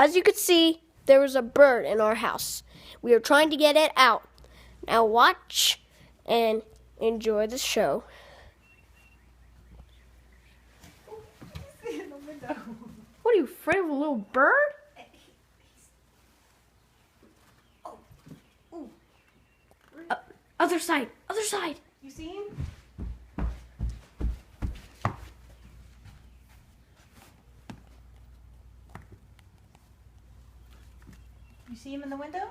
As you can see, there was a bird in our house. We are trying to get it out. Now watch and enjoy the show. What are you, afraid of a little bird? Other side, other side. You see him? You see him in the window?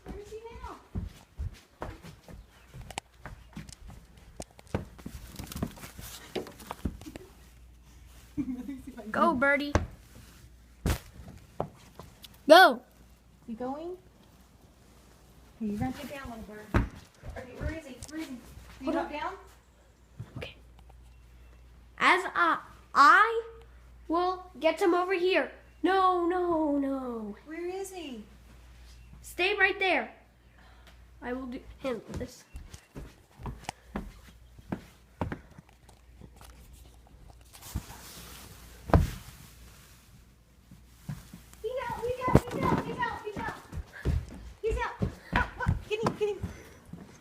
Where is he now? Go, birdie. Go. You going? Here, you run it down, little bird. Okay, where is he? Where is he? Did you Hold drop down? Okay. As I will get him over here. No, no, no. Where is he? Stay right there. I will handle this. He's out, he's out, he's out, he's out, he's out. He's out. Oh, get him, get him.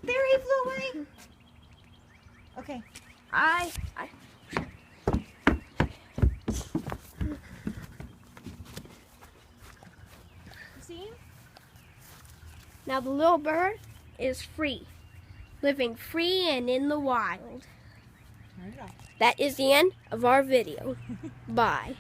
There, he flew away. Okay. I You see him? Now the little bird is free, living free and in the wild. Turn it off. That is the end of our video. Bye.